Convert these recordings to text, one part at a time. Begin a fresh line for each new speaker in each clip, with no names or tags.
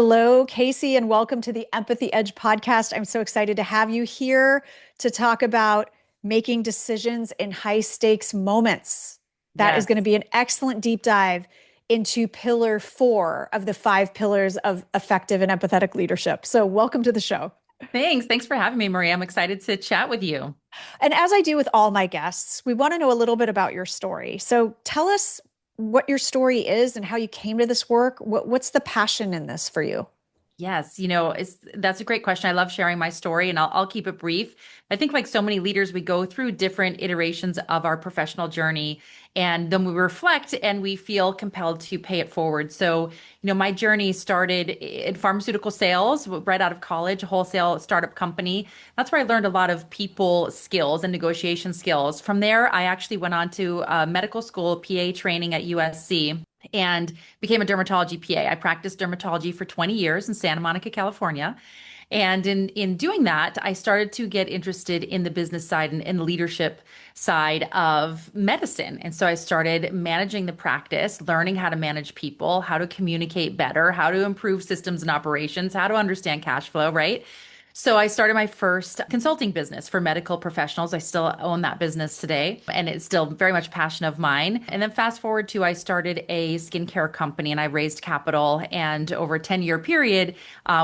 Hello, Kasey, and welcome to the Empathy Edge podcast. I'm so excited to have you here to talk about making decisions in high stakes moments. That is
Yes.
going to be an excellent deep dive into pillar four of the five pillars of effective and empathetic leadership. So, welcome to the show.
Thanks. Thanks for having me, Maria. I'm excited to chat with you.
And as I do with all my guests, we want to know a little bit about your story. So, tell us what your story is and how you came to this work. What's the passion in this for you?
Yes, that's a great question. I love sharing my story and I'll keep it brief. I think like so many leaders, we go through different iterations of our professional journey and then we reflect and we feel compelled to pay it forward. So, my journey started in pharmaceutical sales right out of college, a wholesale startup company. That's where I learned a lot of people skills and negotiation skills. From there, I actually went on to medical school, PA training at USC and became a dermatology PA. I practiced dermatology for 20 years in Santa Monica, California. And in doing that, I started to get interested in the business side and leadership side of medicine. And so I started managing the practice, learning how to manage people, how to communicate better, how to improve systems and operations, how to understand cash flow, right? So I started my first consulting business for medical professionals. I still own that business today, and it's still very much a passion of mine. And then fast forward to I started a skincare company and I raised capital and over a 10-year period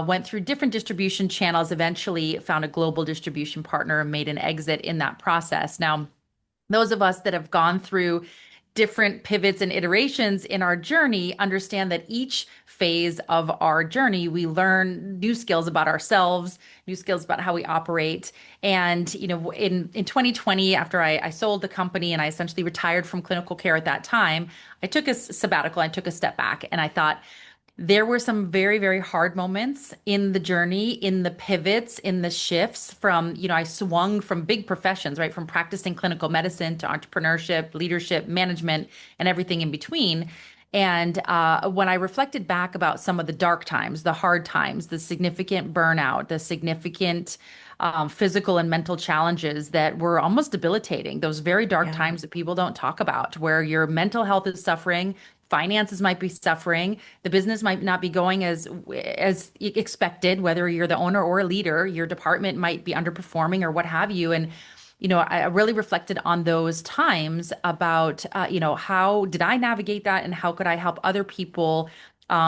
went through different distribution channels, eventually found a global distribution partner and made an exit in that process. Now, those of us that have gone through different pivots and iterations in our journey understand that each phase of our journey, we learn new skills about ourselves, new skills about how we operate. And, in 2020, after I sold the company and I essentially retired from clinical care at that time, I took a sabbatical, I took a step back and I thought, there were some very, very hard moments in the journey, in the pivots, in the shifts from, I swung from big professions, right? From practicing clinical medicine to entrepreneurship, leadership, management, and everything in between. And when I reflected back about some of the dark times, the hard times, the significant burnout, the significant physical and mental challenges that were almost debilitating, those very dark
Yeah.
times that people don't talk about, where your mental health is suffering, finances might be suffering, the business might not be going as expected, whether you're the owner or a leader, your department might be underperforming or what have you. And I really reflected on those times about, how did I navigate that and how could I help other people?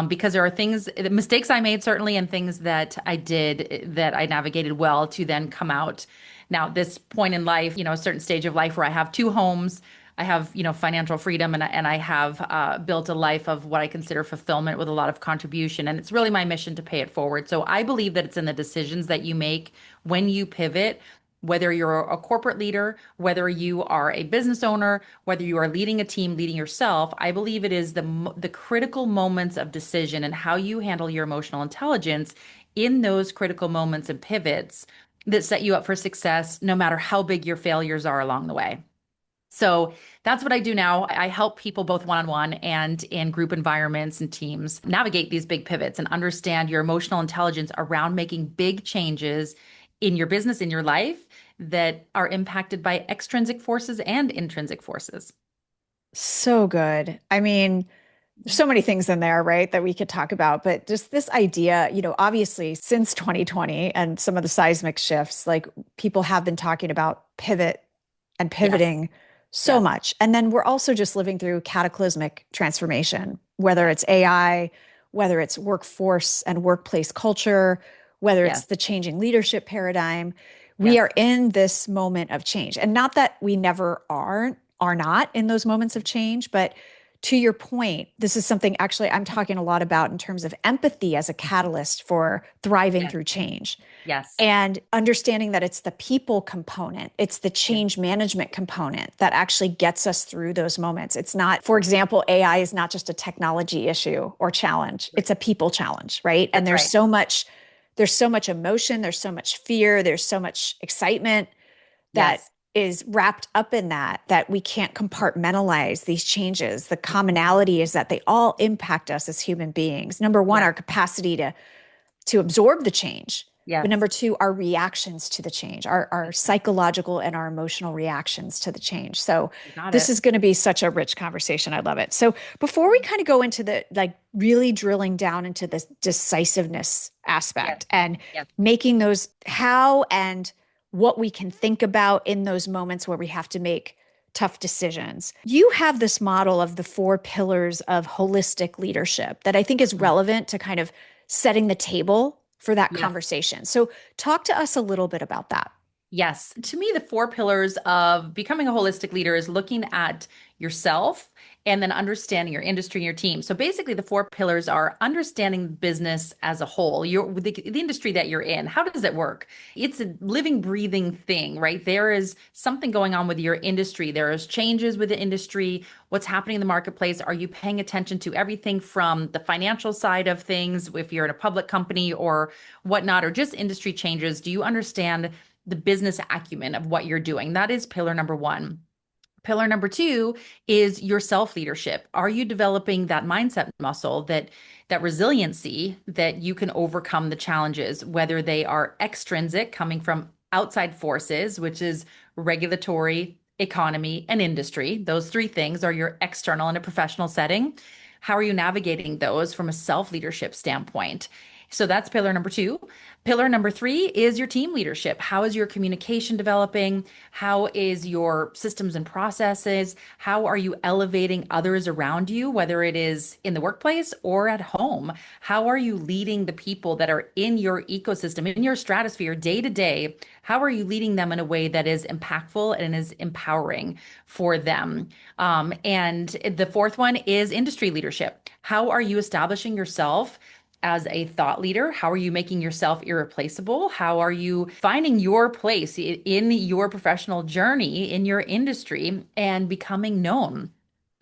Because there are things, mistakes I made certainly, and things that I did that I navigated well to then come out. Now, this point in life, a certain stage of life where I have two homes, I have, financial freedom, and I have built a life of what I consider fulfillment with a lot of contribution. And it's really my mission to pay it forward. So I believe that it's in the decisions that you make when you pivot, whether you're a corporate leader, whether you are a business owner, whether you are leading a team, leading yourself. I believe it is the critical moments of decision and how you handle your emotional intelligence in those critical moments and pivots that set you up for success, no matter how big your failures are along the way. So that's what I do now. I help people both one-on-one and in group environments and teams navigate these big pivots and understand your emotional intelligence around making big changes in your business, in your life that are impacted by extrinsic forces and intrinsic forces.
So good. I mean, there's so many things in there, right, that we could talk about, but just this idea, obviously since 2020 and some of the seismic shifts, like people have been talking about pivot and
Yes,
pivoting so
yes,
much. And then we're also just living through cataclysmic transformation, whether it's AI, whether it's workforce and workplace culture, whether it's
yes,
the changing leadership paradigm. We
yes,
are in this moment of change. And not that we never are not in those moments of change, but to your point, this is something actually I'm talking a lot about in terms of empathy as a catalyst for thriving
yes,
through change
yes,
and understanding that it's the people component, it's the
yes,
change management component that actually gets us through those moments. It's not, for example, AI is not just a technology issue or challenge,
right.
it's a people challenge, right? And
That's right.
there's so much emotion, there's so much fear, there's so much excitement that
Yes.
is wrapped up in that we can't compartmentalize these changes. The commonality is that they all impact us as human beings. Number one,
Yes,
our capacity to absorb the change. But
yes.
number two, our reactions to the change, our
That's right.
psychological and our emotional reactions to the change. So
You got
this
it.
is going to be such a rich conversation. I love it. So before we kind of go into the like really drilling down into this decisiveness
Yes.
aspect and
Yes.
making those how and what we can think about in those moments where we have to make tough decisions. You have this model of the four pillars of holistic leadership that I think is
Mhm.
relevant to kind of setting the table for that
Yes.
conversation. So, talk to us a little bit about that.
Yes. To me, the four pillars of becoming a holistic leader is looking at yourself and then understanding your industry and your team. So basically, the four pillars are understanding business as a whole, the industry that you're in. How does it work? It's a living, breathing thing, right? There is something going on with your industry. There is changes with the industry. What's happening in the marketplace? Are you paying attention to everything from the financial side of things, if you're in a public company or whatnot, or just industry changes? Do you understand the business acumen of what you're doing? That is pillar number one. Pillar number two is your self leadership. Are you developing that mindset muscle, that resiliency that you can overcome the challenges, whether they are extrinsic coming from outside forces, which is regulatory, economy, and industry. Those three things are your external in a professional setting. How are you navigating those from a self leadership standpoint? So that's pillar number two. Pillar number three is your team leadership. How is your communication developing? How is your systems and processes? How are you elevating others around you, whether it is in the workplace or at home? How are you leading the people that are in your ecosystem, in your stratosphere day to day? How are you leading them in a way that is impactful and is empowering for them? And the fourth one is industry leadership. How are you establishing yourself as a thought leader? How are you making yourself irreplaceable? How are you finding your place in your professional journey, in your industry, and becoming known?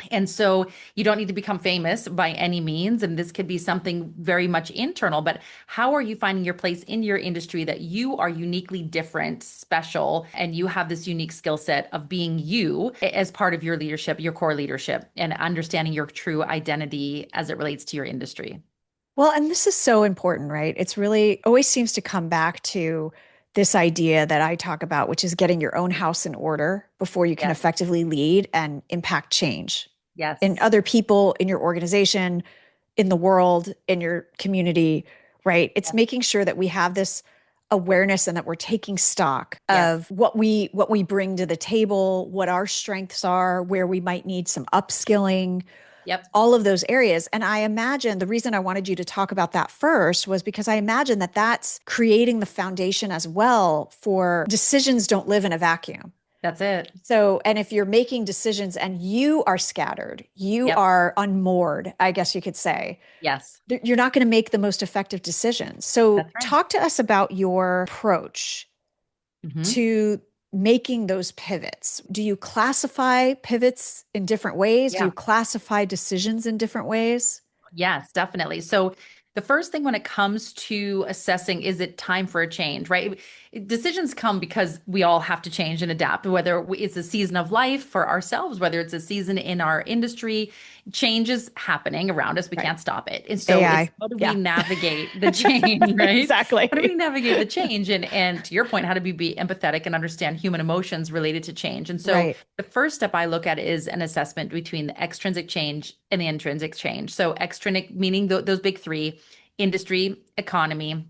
And so you don't need to become famous by any means. And this could be something very much internal, but how are you finding your place in your industry that you are uniquely different, special, and you have this unique skill set of being you as part of your leadership, your core leadership, and understanding your true identity as it relates to your industry?
Well, and this is so important, right? It's really always seems to come back to this idea that I talk about, which is getting your own house in order before you can
Yes.
effectively lead and impact change in
Yes.
other people, in your organization, in the world, in your community, right? It's making sure that we have this awareness and that we're taking stock
Yes.
of what we bring to the table, what our strengths are, where we might need some upskilling,
Yep.
all of those areas. And I imagine the reason I wanted you to talk about that first was because I imagine that that's creating the foundation as well for decisions don't live in a vacuum.
That's it.
So, and if you're making decisions and you are scattered, you
Yep.
are unmoored, I guess you could say,
Yes.
you're not going to make the most effective decisions. So,
That's right.
talk to us about your approach
Hmm.
to making those pivots. Do you classify pivots in different ways? Do
Yeah.
you classify decisions in different ways?
Yes, definitely. So the first thing when it comes to assessing, is it time for a change, right? Decisions come because we all have to change and adapt, whether it's a season of life for ourselves, whether it's a season in our industry. Change is happening around us. We
Right.
can't stop it. And so it's
AI.
how do we
Yeah.
navigate the change, right? How do we
Exactly.
navigate the change? And to your point, how do we be empathetic and understand human emotions related to change? And so
Right.
the first step I look at is an assessment between the extrinsic change and the intrinsic change. So extrinsic meaning those big three: industry, economy,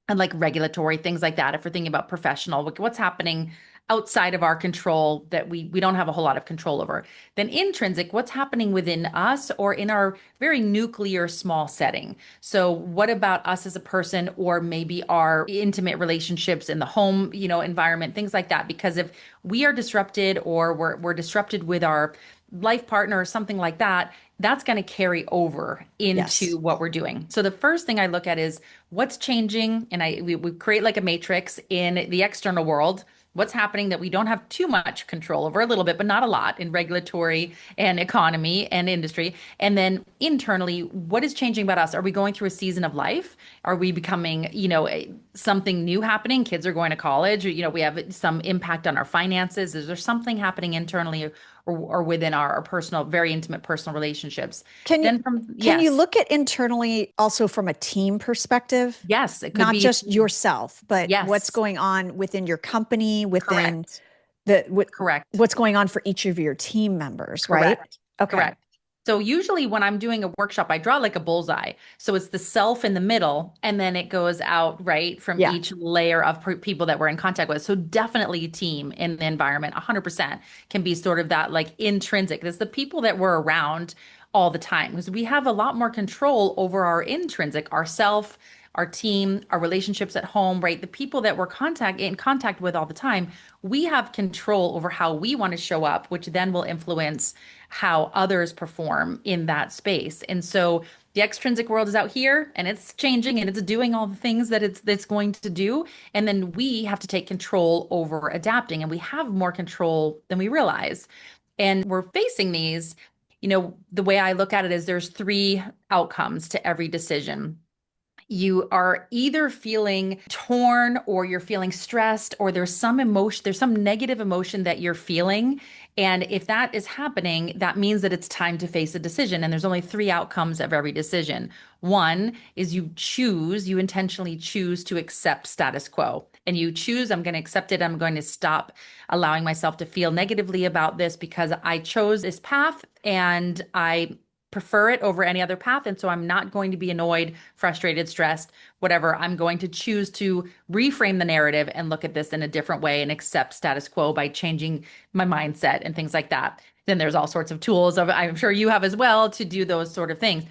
and like regulatory things like that. If we're thinking about professional, what's happening outside of our control that we don't have a whole lot of control over. Then intrinsic, what's happening within us or in our very nuclear small setting. So what about us as a person, or maybe our intimate relationships in the home, environment, things like that. Because if we are disrupted, or we're disrupted with our life partner or something like that, that's going to carry over into
Yes.
what we're doing. So the first thing I look at is what's changing, and we create like a matrix in the external world. What's happening that we don't have too much control over, a little bit, but not a lot, in regulatory and economy and industry. And then internally, what is changing about us? Are we going through a season of life? Are we becoming, something new happening? Kids are going to college, or, we have some impact on our finances. Is there something happening internally, or within our personal, very intimate personal relationships?
Can you
Then from,
can you
yes,
look at internally also from a team perspective?
yes, it could
Not
be a
just
team.
yourself, but what's
Yes,
going on within your company, within
correct,
the what,
correct,
what's going on for each of your team members, right?
correct,
Okay.
correct. So usually when I'm doing a workshop, I draw like a bullseye. So it's the self in the middle, and then it goes out right from
Yeah.
each layer of people that we're in contact with. So definitely team in the environment, 100% can be sort of that like intrinsic. It's the people that we're around all the time because we have a lot more control over our intrinsic, our self, our team, our relationships at home, right? The people that we're in contact with all the time, we have control over how we want to show up, which then will influence how others perform in that space. And so the extrinsic world is out here and it's changing and it's doing all the things that it's going to do. And then we have to take control over adapting, and we have more control than we realize. And we're facing these, the way I look at it is there's three outcomes to every decision. You are either feeling torn or you're feeling stressed or there's some emotion, there's some negative emotion that you're feeling. And if that is happening, that means that it's time to face a decision. And there's only three outcomes of every decision. One is you intentionally choose to accept status quo. And you choose, I'm going to accept it. I'm going to stop allowing myself to feel negatively about this because I chose this path and I prefer it over any other path. And so I'm not going to be annoyed, frustrated, stressed, whatever. I'm going to choose to reframe the narrative and look at this in a different way and accept status quo by changing my mindset and things like that. Then there's all sorts of tools I'm sure you have as well to do those sort of things.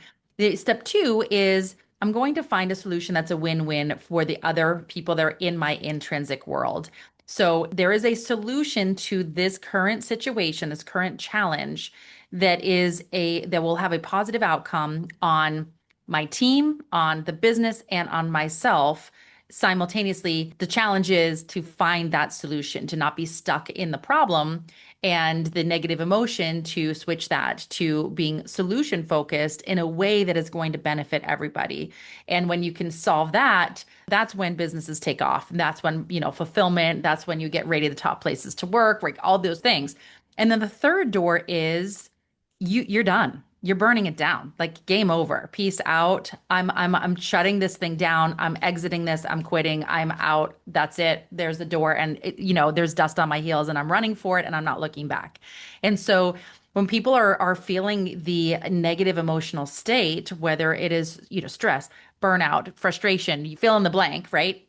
Step two is I'm going to find a solution that's a win-win for the other people that are in my intrinsic world. So there is a solution to this current situation, this current challenge that will have a positive outcome on my team, on the business, and on myself. Simultaneously, the challenge is to find that solution, to not be stuck in the problem and the negative emotion, to switch that to being solution focused in a way that is going to benefit everybody. And when you can solve that, that's when businesses take off. And that's when, fulfillment, that's when you get rated the top places to work, like all those things. And then the third door is you're done. You're burning it down. Like game over. Peace out. I'm shutting this thing down. I'm exiting this. I'm quitting. I'm out. That's it. There's the door and there's dust on my heels and I'm running for it and I'm not looking back. And so when people are feeling the negative emotional state, whether it is, stress, burnout, frustration, you fill in the blank, right?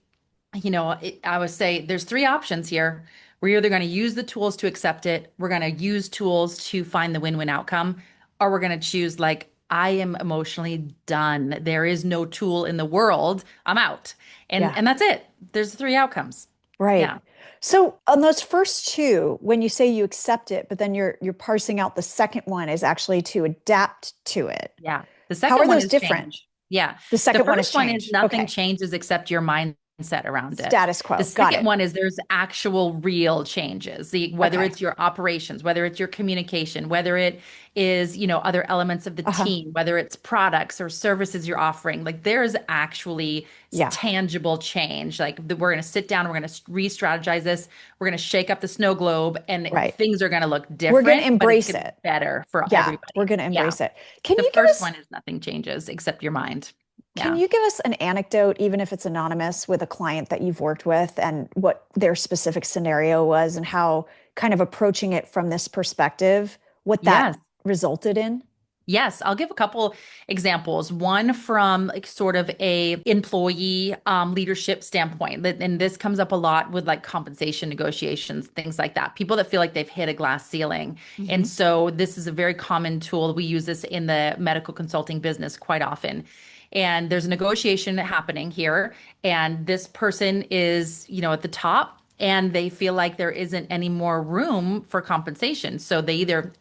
I would say there's three options here. We're either going to use the tools to accept it, we're going to use tools to find the win-win outcome, or we're going to choose like, I am emotionally done. There is no tool in the world. I'm out. And
Yeah.
and that's it. There's three outcomes.
Right.
Yeah.
So on those first two, when you say you accept it, but then you're parsing out the second one is actually to adapt to it.
Yeah. The
How
second
are
one
those
is
different?
change. Yeah.
The
The
second one is
first one is
change.
nothing
Okay.
changes except your mindset around it.
Status
The
quo. Got
second
it.
one is there's actual real changes. Whether
Okay.
it's your operations, whether it's your communication, whether it is, other elements of the
Uh-huh.
team, whether it's products or services you're offering, like there's actually
Yeah.
tangible change. Like we're going to sit down, we're going to re-strategize this, we're going to shake up the snow globe, and
Right.
things are going to look
We're going to
different, but it's
embrace
going to be
it.
better for
Yeah, we're
everybody.
going to
Yeah.
embrace it. Can
The
you give
first
us
one is nothing changes except your mind.
can
Yeah.
you give us an anecdote, even if it's anonymous, with a client that you've worked with and what their specific scenario was and how kind of approaching it from this perspective, what that
Yes.
resulted in?
Yes, I'll give a couple examples. One from like sort of a employee leadership standpoint, and this comes up a lot with like compensation negotiations, things like that. People that feel like they've hit a glass ceiling, and
Hmm.
so this is a very common tool. We use this in the medical consulting business quite often. And there's a negotiation happening here, and this person is, at the top. And they feel like there isn't any more room for compensation. So they either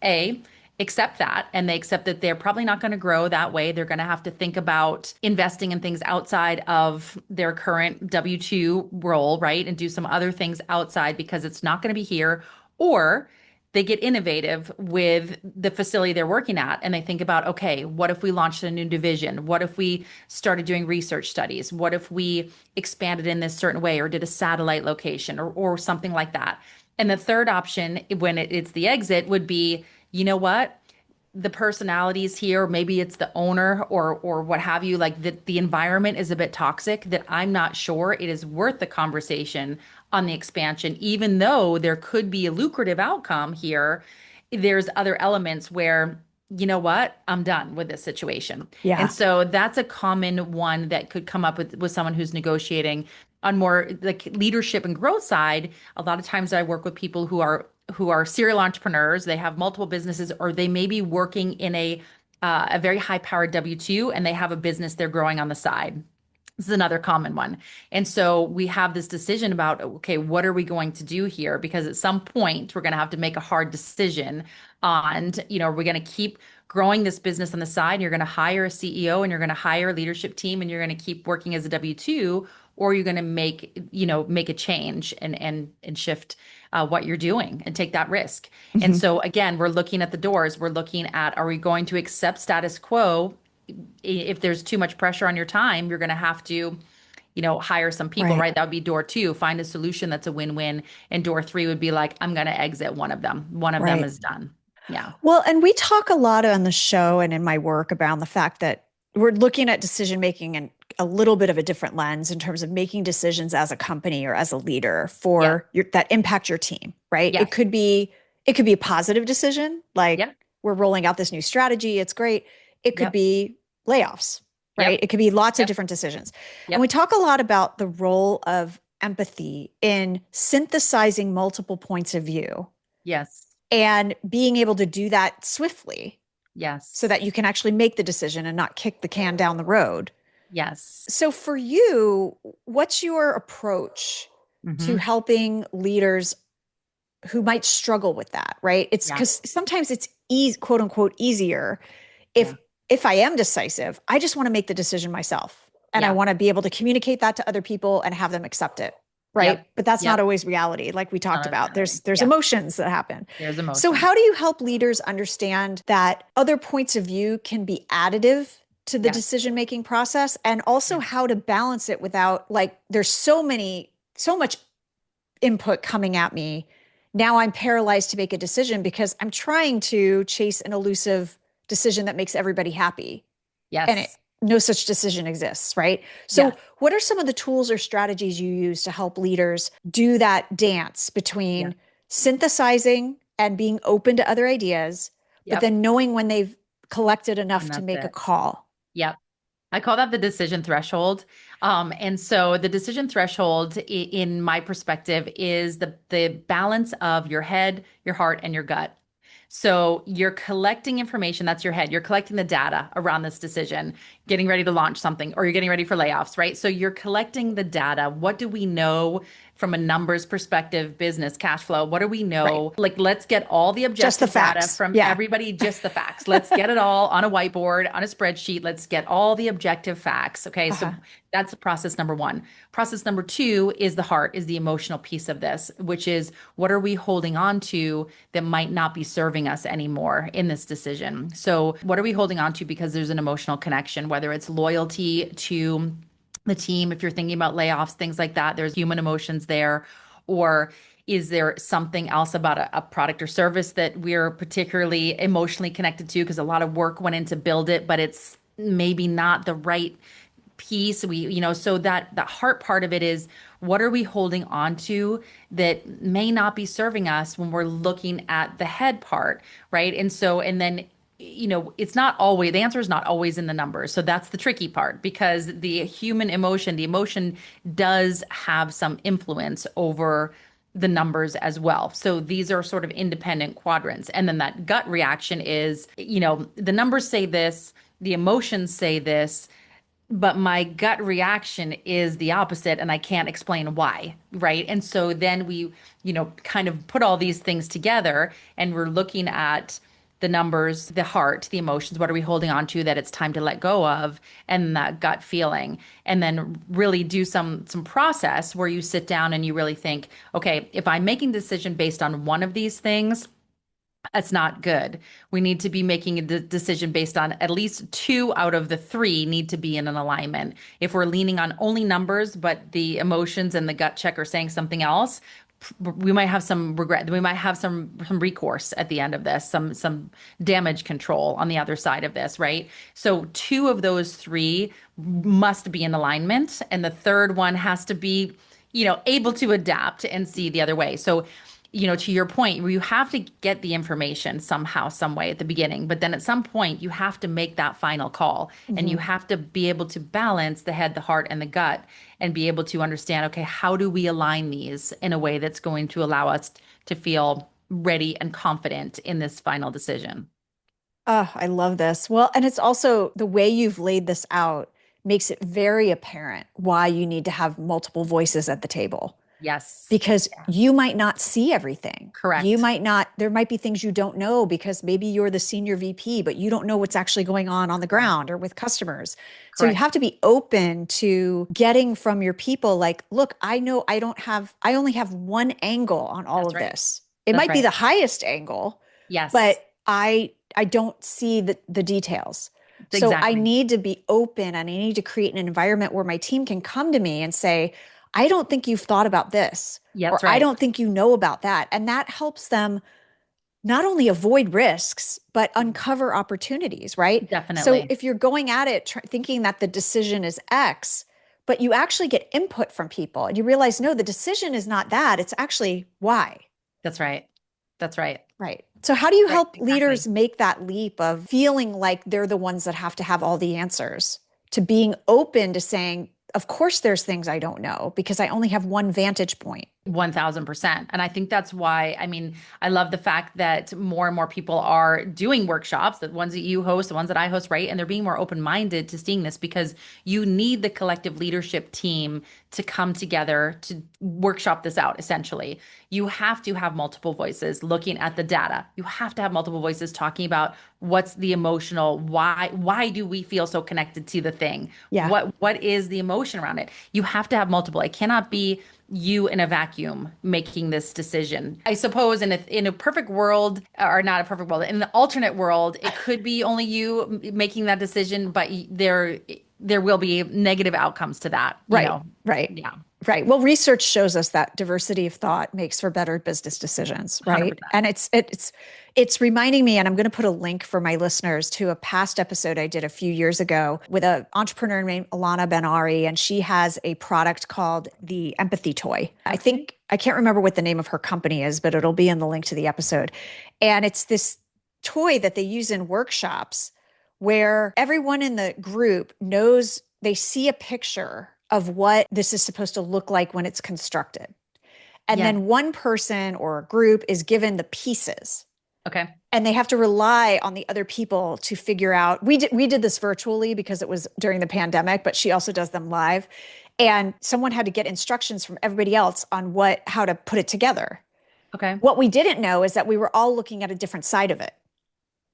accept that and they accept that they're probably not going to grow that way. They're going to have to think about investing in things outside of their current W-2 role, right? And do some other things outside because it's not going to be here. Or they get innovative with the facility they're working at and they think about, okay, what if we launched a new division? What if we started doing research studies? What if we expanded in this certain way or did a satellite location or something like that? And the third option, when it's the exit, would be, you know what? The personalities here, maybe it's the owner or what have you, like the environment is a bit toxic that I'm not sure it is worth the conversation on the expansion, even though there could be a lucrative outcome here. There's other elements where you know what? I'm done with this situation. And
Yeah.
so that's a common one that could come up with someone who's negotiating on more like leadership and growth side. A lot of times I work with people who are serial entrepreneurs. They have multiple businesses, or they may be working in a very high powered W-2, and they have a business they're growing on the side. This is another common one. And so we have this decision about, okay, what are we going to do here? Because at some point, we're going to have to make a hard decision on, are we going to keep growing this business on the side? And you're going to hire a CEO, and you're going to hire a leadership team, and you're going to keep working as a W-2, or you're going to make a change and shift what you're doing and take that risk. And
Mhm.
so again, we're looking at the doors. We're looking at, are we going to accept status quo? If there's too much pressure on your time, you're going to have to, hire some people,
Right.
right? That would be door two, find a solution that's a win-win. And door three would be like, I'm going to exit one of them. One of them
Right.
is done. Yeah.
Well, and we talk a lot on the show and in my work about the fact that we're looking at decision making in a little bit of a different lens in terms of making decisions as a company or as a leader
Yep.
that impact your team, right?
Yes.
It could be a positive decision, like
Yep.
we're rolling out this new strategy, it's great. It could
Yep.
be layoffs, right?
Yep.
It could be lots of
Yep.
different decisions. And we
Yep.
talk a lot about the role of empathy in synthesizing multiple points of view
Yes.
and being able to do that swiftly so
Yes.
that you can actually make the decision and not kick the can down the road.
Yes.
So, for you, what's your approach to
Hmm.
helping leaders who might struggle with that, right? It's
Yeah.
because sometimes it's easy, quote unquote, easier if
Yeah.
if I am decisive, I just want to make the decision myself and I
Yeah.
want to be able to communicate that to other people and have them accept it, right?
Yep.
But that's not
Yep.
always reality, like we talked
None of
about.
reality.
There's
Yeah.
emotions that happen.
There's
So
emotion.
how do you help leaders understand that other points of view can be additive to the
Yes.
decision making process and also
Yeah.
how to balance it without like there's so much input coming at me. Now I'm paralyzed to make a decision because I'm trying to chase an elusive decision that makes everybody happy. And
Yes.
no such decision exists, right? So,
Yes.
what are some of the tools or strategies you use to help leaders do that dance
Yeah.
between synthesizing and being open to other ideas, but
Yep.
then knowing when they've collected enough
And
to
that's
make a
it.
call?
Yep. I call that the decision threshold. And so the decision threshold, in my perspective, is the balance of your head, your heart, and your gut. So you're collecting information, that's your head. You're collecting the data around this decision, getting ready to launch something, or you're getting ready for layoffs, right? So you're collecting the data. What do we know from a numbers perspective, business, cash flow? What do we
Right.
know? Like, let's get all the
Just the
objective data
facts.
from
Yeah.
everybody, just the facts. Let's get it all on a whiteboard, on a spreadsheet. Let's get all the objective facts. Okay. So
Uh-huh.
that's process number one. Process number two is the heart, is the emotional piece of this, which is what are we holding on to that might not be serving us anymore in this decision? So, what are we holding on to because there's an emotional connection, whether it's loyalty to the team, if you're thinking about layoffs, things like that, there's human emotions there. Or is there something else about a product or service that we're particularly emotionally connected to because a lot of work went into build it, but it's maybe not the right piece so that the heart part of it is what are we holding on to that may not be serving us when we're looking at the head part, right? And then it's not always, the answer is not always in the numbers. So that's the tricky part because the emotion does have some influence over the numbers as well. So these are sort of independent quadrants. And then that gut reaction is, the numbers say this, the emotions say this, but my gut reaction is the opposite and I can't explain why, right? And so then we, kind of put all these things together and we're looking at the numbers, the heart, the emotions, what are we holding on to that it's time to let go of, and that gut feeling. And then really do some process where you sit down and you really think, okay, if I'm making a decision based on one of these things, that's not good. We need to be making a decision based on at least two out of the three need to be in an alignment. If we're leaning on only numbers, but the emotions and the gut check are saying something else, we might have some regret. We might have some recourse at the end of this, some damage control on the other side of this, right? So two of those three must be in alignment, and the third one has to be, able to adapt and see the other way. So to your point, where you have to get the information somehow, some way at the beginning, but then at some point you have to make that final call and you
Mhm.
have to be able to balance the head, the heart, and the gut and be able to understand, okay, how do we align these in a way that's going to allow us to feel ready and confident in this final decision?
Oh, I love this. Well, and it's also the way you've laid this out makes it very apparent why you need to have multiple voices at the table
Yes.
because
Yeah.
you might not see everything. You
Correct.
might not, there might be things you don't know because maybe you're the senior VP, but you don't know what's actually going on the
Right.
ground or with customers. So you
Correct.
have to be open to getting from your people like, look, I know I only have one angle on all
That's
of
right.
this. It
That's
might be
right.
the highest angle,
Yes.
but I don't see the details. So I
Exactly.
need to be open and I need to create an environment where my team can come to me and say, I don't think you've thought about this,
Yeah,
or
that's
I
right.
don't think you know about that. And that helps them not only avoid risks, but uncover opportunities, right? So
Definitely.
if you're going at it thinking that the decision is X, but you actually get input from people and you realize, no, the decision is not that, it's actually Y.
That's right. That's right.
Right. So, how do you
Right.
help
Exactly.
leaders make that leap of feeling like they're the ones that have to have all the answers to being open to saying, of course, there's things I don't know because I only have one vantage point?
1000%. And I think that's why, I mean, I love the fact that more and more people are doing workshops, the ones that you host, the ones that I host, right? And they're being more open-minded to seeing this because you need the collective leadership team to come together to workshop this out, essentially. You have to have multiple voices looking at the data. You have to have multiple voices talking about what's the emotional, why do we feel so connected to the thing?
Yeah.
What is the emotion around it? You have to have multiple. It cannot be you in a vacuum making this decision. I suppose in a perfect world, or not a perfect world, in the alternate world, it could be only you making that decision, but there will be negative outcomes to that,
Right. Right.
Yeah,
Right. Well, research shows us that diversity of thought makes for better business decisions, right?
100%.
And it's reminding me, and I'm going to put a link for my listeners to a past episode I did a few years ago with an entrepreneur named Alana Ben-Ari, and she has a product called the Empathy Toy. I
Okay.
think I can't remember what the name of her company is, but it'll be in the link to the episode. And it's this toy that they use in workshops where everyone in the group knows they see a picture of what this is supposed to look like when it's constructed. And
Yes.
then one person or a group is given the pieces
Okay.
and they have to rely on the other people to figure out. We did this virtually because it was during the pandemic, but she also does them live. And someone had to get instructions from everybody else on how to put it together.
Okay.
What we didn't know is that we were all looking at a different side of it.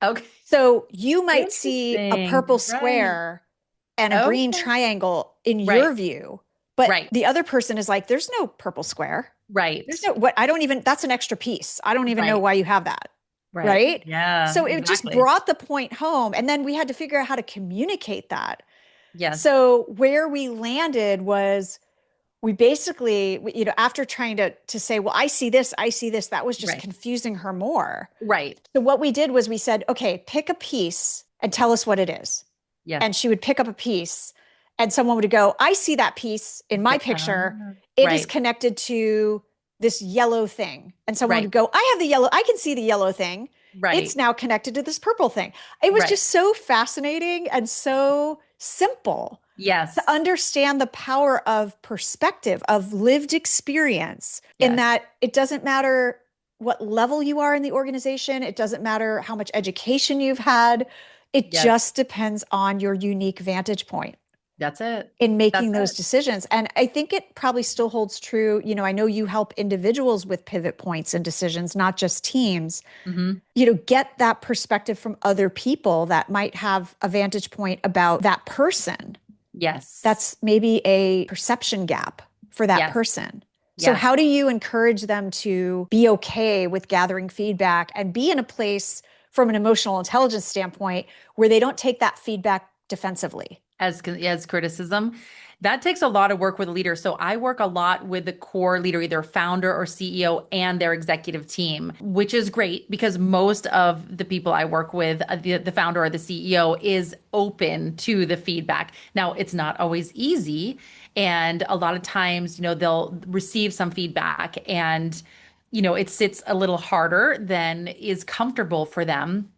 Okay.
So you might see a purple
Interesting. Right.
square and a green
Okay.
triangle in
Right.
your view, but
Right.
the other person is like, there's no purple square.
Right.
There's no, what, I don't even, that's an extra piece. I don't even know
Right.
why you have that.
Right.
Right.
Yeah,
So it just
exactly.
brought the point home. And then we had to figure out how to communicate that.
Yes.
So where we landed was we basically, after trying to say, well, I see this, that was just
Right.
confusing her more.
Right.
So what we did was we said, okay, pick a piece and tell us what it is.
Yes.
And she would pick up a piece and someone would go, I see that piece in my picture. It is
Right.
connected to this yellow thing. And someone
Right.
would go, I have the yellow, I can see the yellow thing. It's
Right.
now connected to this purple thing. It was
Right.
just so fascinating and so simple to
Yes.
understand the power of perspective, of lived experience, in
Yes.
that it doesn't matter what level you are in the organization, it doesn't matter how much education you've had. It
Yes.
just depends on your unique vantage point
That's it.
in making
That's
those
it.
decisions. And I think it probably still holds true. I know you help individuals with pivot points and decisions, not just teams.
Hmm.
Get that perspective from other people that might have a vantage point about that person.
Yes.
That's maybe a perception gap for that
Yes.
person. So,
Yes.
how do you encourage them to be okay with gathering feedback and be in a place from an emotional intelligence standpoint where they don't take that feedback defensively?
As criticism, that takes a lot of work with a leader. So I work a lot with the core leader, either founder or CEO, and their executive team, which is great because most of the people I work with, the founder or the CEO, is open to the feedback. Now, it's not always easy, and a lot of times, they'll receive some feedback and it sits a little harder than is comfortable for them.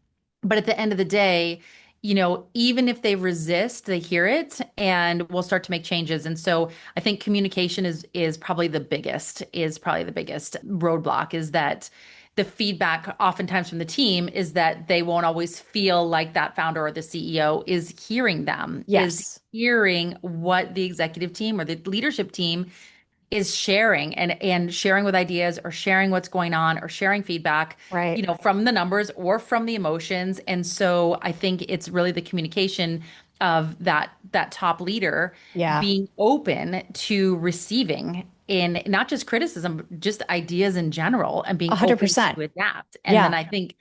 But at the end of the day, even if they resist, they hear it and we'll start to make changes. And so I think communication is probably the biggest roadblock, is that the feedback oftentimes from the team is that they won't always feel like that founder or the CEO is hearing them, is
Yes.
hearing what the executive team or the leadership team is sharing, and sharing with ideas, or sharing what's going on, or sharing feedback,
Right.
from the numbers or from the emotions. And so I think it's really the communication of that top leader
Yeah.
being open to receiving in not just criticism, but just ideas in general, and being open
100%.
to adapt. And then
Yeah.
I think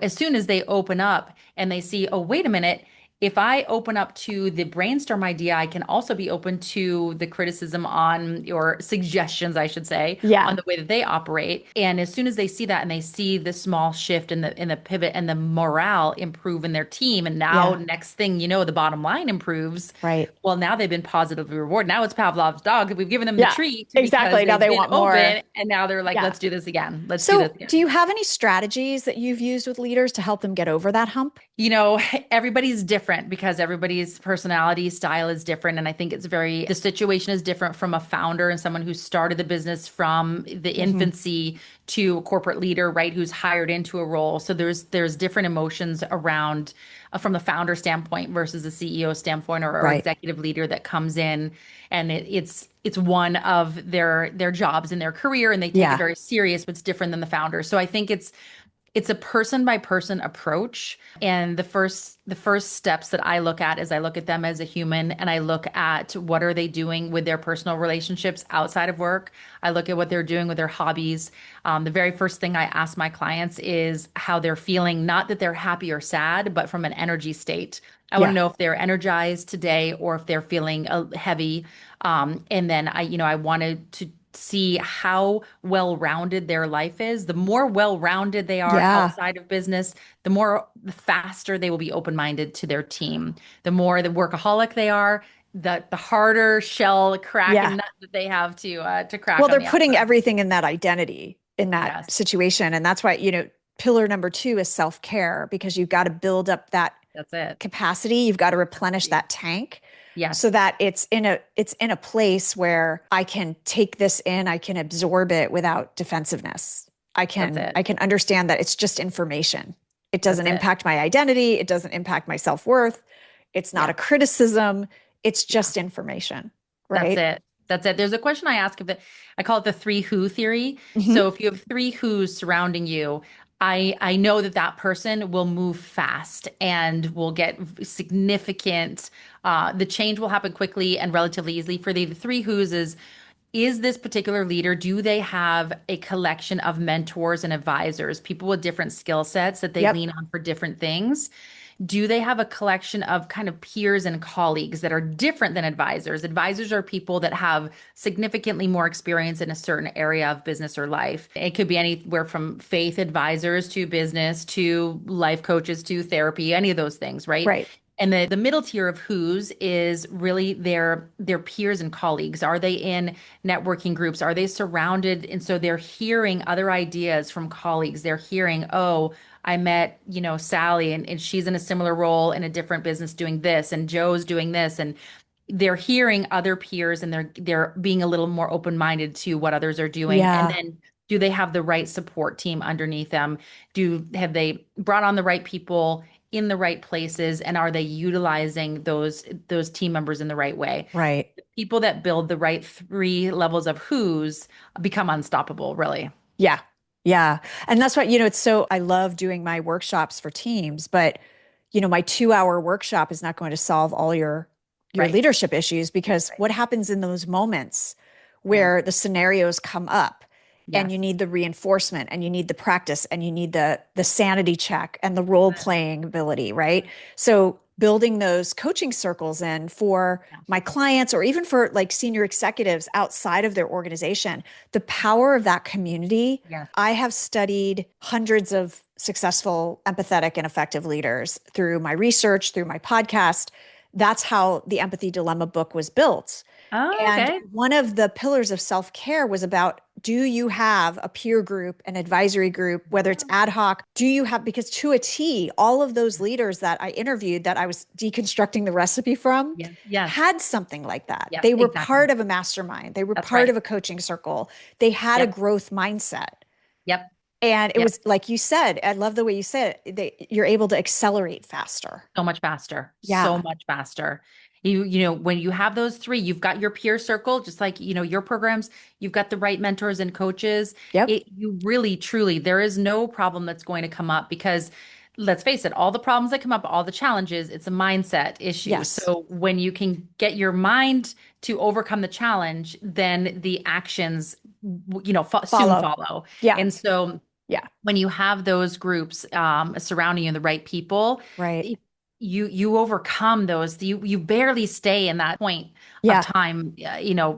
as soon as they open up and they see, oh, wait a minute, if I open up to the brainstorm idea, I can also be open to the criticism on, or suggestions, I should say, on
Yeah.
the way that they operate. And as soon as they see that, and they see the small shift in the pivot, and the morale improve in their team, and now
Yeah.
next thing you know, the bottom line improves.
Right.
Well, now they've been positively rewarded. Now it's Pavlov's dog. We've given them the
Yeah.
treat because
Exactly. Now
they've
they
been
want more.
open, and now they're like,
Yeah.
let's do this again. Let's do this
So,
again.
do you have any strategies that you've used with leaders to help them get over that hump?
You know, everybody's different because everybody's personality style is different. And I think the situation is different from a founder and someone who started the business from the
Hmm.
infancy to a corporate leader, right? Who's hired into a role. So there's different emotions around from the founder standpoint versus the CEO standpoint, or
Right.
executive leader that comes in, and it's one of their jobs in their career, and they take it
Yeah.
very serious, but it's different than the founder. So I think it's a person by person approach. And the first steps that I look at is I look at them as a human, and I look at what are they doing with their personal relationships outside of work. I look at what they're doing with their hobbies. The very first thing I ask my clients is how they're feeling, not that they're happy or sad, but from an energy state. I want to
Yeah.
know if they're energized today or if they're feeling heavy. And then I wanted to see how well-rounded their life is. The more well-rounded they are
Yeah.
outside of business, the faster they will be open-minded to their team. The more the workaholic they are, the harder shell crack and
Yeah.
nut that they have to crack
Well,
on
they're
the
putting
outside.
everything in that identity in that
Yes,
situation. And that's why, pillar number two is self-care because you've got to build up that
that's it.
capacity. You've got to replenish that tank so
Yes,
that it's in a place where I can take this in, I can absorb it without defensiveness. I
that's
can
it.
I can understand that it's just information. It
That's
doesn't
it.
impact my identity, it doesn't impact my self-worth. It's not
Yeah.
a criticism, it's
Yeah.
just information,
That's
right?
it. That's it. There's a question I ask of it. I call it the three who theory.
Hmm.
So if you have three who's surrounding you, I know that that person will move fast and will get significant. The change will happen quickly and relatively easily. For the three who's is this particular leader, do they have a collection of mentors and advisors, people with different skill sets that they
Yep.
lean on for different things? Do they have a collection of kind of peers and colleagues that are different than advisors? Advisors are people that have significantly more experience in a certain area of business or life. It could be anywhere from faith advisors to business to life coaches to therapy, any of those things, right?
Right.
And the middle tier of who's is really their peers and colleagues. Are they in networking groups? Are they surrounded? And so they're hearing other ideas from colleagues. They're hearing, oh, I met, Sally, and she's in a similar role in a different business doing this, and Joe's doing this. And they're hearing other peers, and they're being a little more open-minded to what others are doing. And
Yeah.
then do they have the right support team underneath them? Have they brought on the right people in the right places, and are they utilizing those team members in the right way?
Right.
The people that build the right three levels of who's become unstoppable, really.
Yeah. Yeah. And that's why, I love doing my workshops for teams, but my 2-hour workshop is not going to solve all your
Right.
leadership issues because
Right.
what happens in those moments
Yes.
where the scenarios come up and you
Yes.
need the reinforcement and you need the practice and you need the sanity check and the role playing ability, right? So building those coaching circles in for
Yeah.
my clients or even for like senior executives outside of their organization, the power of that community.
Yes.
I have studied hundreds of successful, empathetic, and effective leaders through my research, through my podcast. That's how the Empathy Dilemma book was built.
Oh,
And
okay.
one of the pillars of self care was about do you have a peer group, an advisory group, whether it's ad hoc? Do you have, because to a T, all of those leaders that I interviewed that I was deconstructing the recipe from
Yeah. Yes.
had something like that.
Yep.
They were
Exactly.
part of a mastermind, they were
That's
part
right.
of a coaching circle, they had a
Yep.
growth mindset.
Yep.
And it
Yep.
was like you said, I love the way you said it, you're able to accelerate faster.
So much faster, so
Yeah.
much faster. When you have those three, you've got your peer circle, just like, your programs, you've got the right mentors and coaches.
Yep.
You really, truly, there is no problem that's going to come up because let's face it, all the problems that come up, all the challenges, it's a mindset issue.
Yes.
So when you can get your mind to overcome the challenge, then the actions, soon
Follow.
follow.
Yeah.
And so
Yeah.
when you have those groups surrounding you, the right people,
Right.
you overcome those. You barely stay in that point of
Yeah.
time,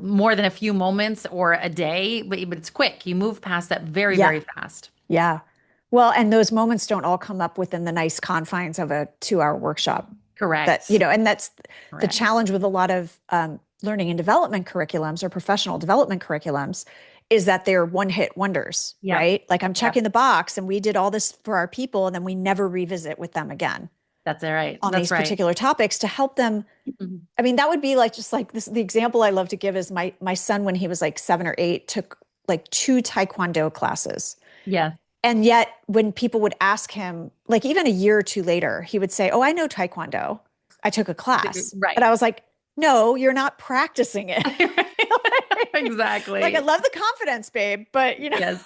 more than a few moments or a day, but it's quick. You move past that very,
Yeah.
very fast.
Yeah. Well, and those moments don't all come up within the nice confines of a 2 hour workshop. That,
Correct.
and that's the
Correct.
challenge with a lot of learning and development curriculums or professional development curriculums is that they're one hit wonders,
Yep.
right? Like I'm
Yep.
checking the box and we did all this for our people and then we never revisit with them again
That's all right.
on
That's
these
right.
particular topics to help them.
Mhm.
I mean, that would be like just like this. The example I love to give is my son when he was like 7 or 8 took like 2 taekwondo classes.
Yes.
And yet, when people would ask him, like even a year or two later, he would say, "Oh, I know Taekwondo. I took a class." And
Right.
I was like, "No, you're not practicing it." Like I
Exactly.
love the confidence, babe, but
Yes.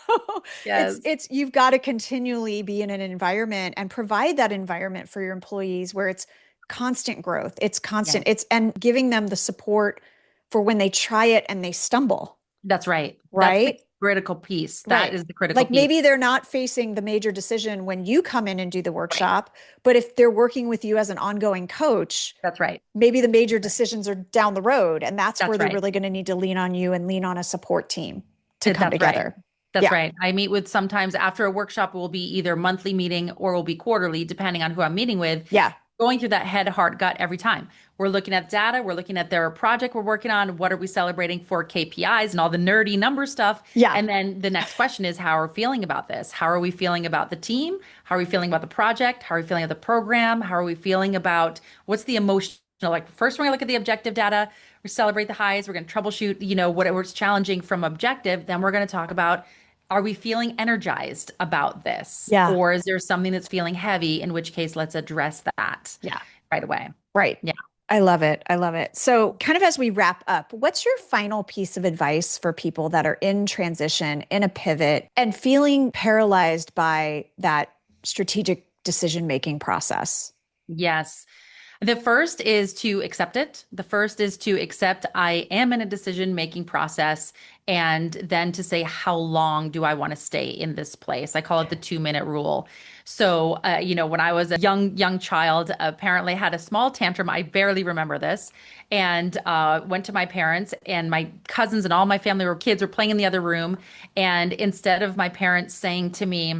Yes.
it's you've got to continually be in an environment and provide that environment for your employees where it's constant growth, it's constant,
Yes.
it's and giving them the support for when they try it and they stumble,
That's right. That's the
right?
critical piece. That
Right.
is the critical
Like
piece.
maybe they're not facing the major decision when you come in and do the
Right.
workshop, but if they're working with you as an ongoing coach,
That's right.
maybe the major
That's right.
decisions are down the road. And that's where
That's
they're
right.
really going to need to lean on you and lean on a support team to come
That's right.
together.
That's
Yeah.
right. I meet with sometimes after a workshop, it will be either monthly meeting or will be quarterly, depending on who I'm meeting with,
Yeah.
going through that head, heart, gut every time. We're looking at data, we're looking at their project we're working on, what are we celebrating for KPIs and all the nerdy number stuff.
Yeah.
And then the next question is, how are we feeling about this? How are we feeling about the team? How are we feeling about the project? How are we feeling about the program? How are we feeling about what's the emotional? Like first, we're gonna look at the objective data. We celebrate the highs. We're gonna troubleshoot, whatever's challenging from objective. Then we're gonna talk about, are we feeling energized about this?
Yeah.
Or is there something that's feeling heavy? In which case, let's address that
Yeah.
right away.
Right.
Yeah.
I love it. I love it. So, kind of as we wrap up, what's your final piece of advice for people that are in transition, in a pivot, and feeling paralyzed by that strategic decision-making process?
Yes. The first is to accept it. The first is to accept I am in a decision-making process, and then to say, how long do I want to stay in this place? I call it the 2-minute rule. So, when I was a young child, apparently had a small tantrum. I barely remember this, and went to my parents, and my cousins and all my family were kids were playing in the other room. And instead of my parents saying to me,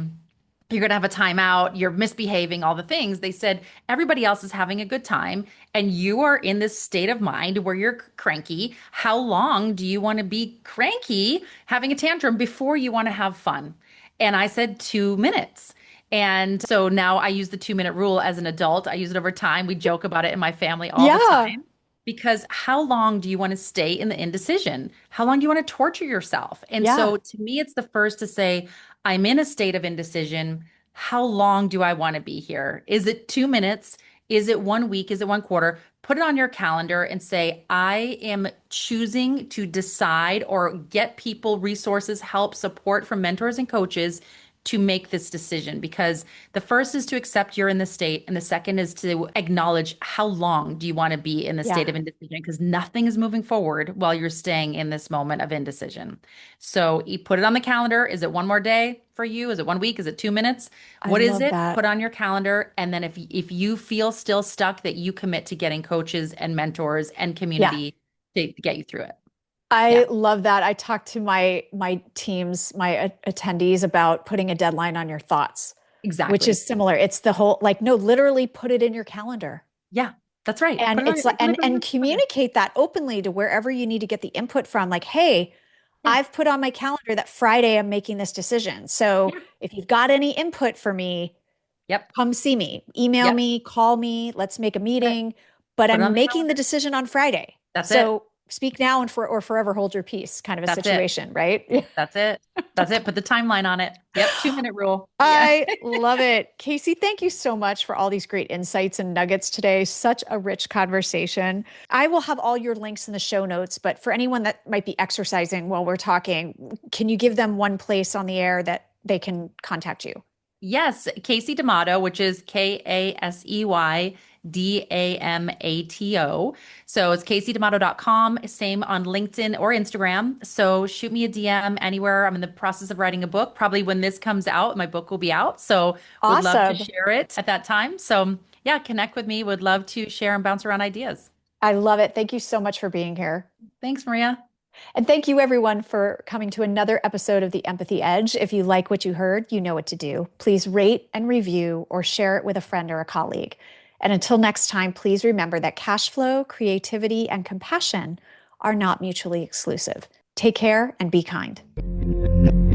you're going to have a timeout, you're misbehaving, all the things. They said, everybody else is having a good time, and you are in this state of mind where you're cranky. How long do you want to be cranky, having a tantrum before you want to have fun? And I said, 2 minutes. And so now I use the 2-minute rule as an adult. I use it over time. We joke about it in my family all the
Yeah.
time. Because how long do you want to stay in the indecision? How long do you want to torture yourself? And
Yeah.
so to me, it's the first to say, I'm in a state of indecision. How long do I want to be here? Is it 2 minutes? Is it 1 week? Is it 1 quarter? Put it on your calendar and say, I am choosing to decide or get people, resources, help, support from mentors and coaches to make this decision. Because the first is to accept you're in the state, and the second is to acknowledge how long do you want to be in the state
Yeah.
of indecision, because nothing is moving forward while you're staying in this moment of indecision. So you put it on the calendar. Is it one more day for you? Is it 1 week? Is it 2 minutes?
I
What is
love
it?
that.
Put on your calendar. And then if you feel still stuck, that you commit to getting coaches and mentors and
Yeah.
community to get you through it. Yeah,
I love that. I talk to my teams, my attendees about putting a deadline on your thoughts, which
exactly.
is similar. It's the whole like no, literally put it in your calendar.
Yeah, that's right.
And
Put it on
it's
your,
like
literally put it on
and
your calendar.
communicate that openly to wherever you need to get the input from. Like, hey,
Yeah.
I've put on my calendar that Friday I'm making this decision. So
Yep.
if you've got any input for me,
Yep.
come see me, email
Yep.
me, call me, let's make a
That's it.
meeting. But
Put it on
I'm
the
making the
calendar.
decision on Friday.
That's it.
So speak now and or forever hold your peace kind of a
That's it.
situation, right?
That's it. That's it. Put the timeline on it. Yep. 2 minute rule. Yeah.
I love it. Kasey, thank you so much for all these great insights and nuggets today. Such a rich conversation. I will have all your links in the show notes, but for anyone that might be exercising while we're talking, can you give them one place on the air that they can contact you?
Yes, Kasey D'Amato, which is KaseyDamato. So it's KaseyDamato.com. Same on LinkedIn or Instagram. So shoot me a DM anywhere. I'm in the process of writing a book. Probably when this comes out, my book will be out. So would love to
Awesome.
share it at that time. So yeah, connect with me. Would love to share and bounce around ideas.
I love it. Thank you so much for being here.
Thanks, Maria.
And thank you, everyone, for coming to another episode of The Empathy Edge. If you like what you heard, you know what to do. Please rate and review or share it with a friend or a colleague. And until next time, please remember that cash flow, creativity, and compassion are not mutually exclusive. Take care and be kind.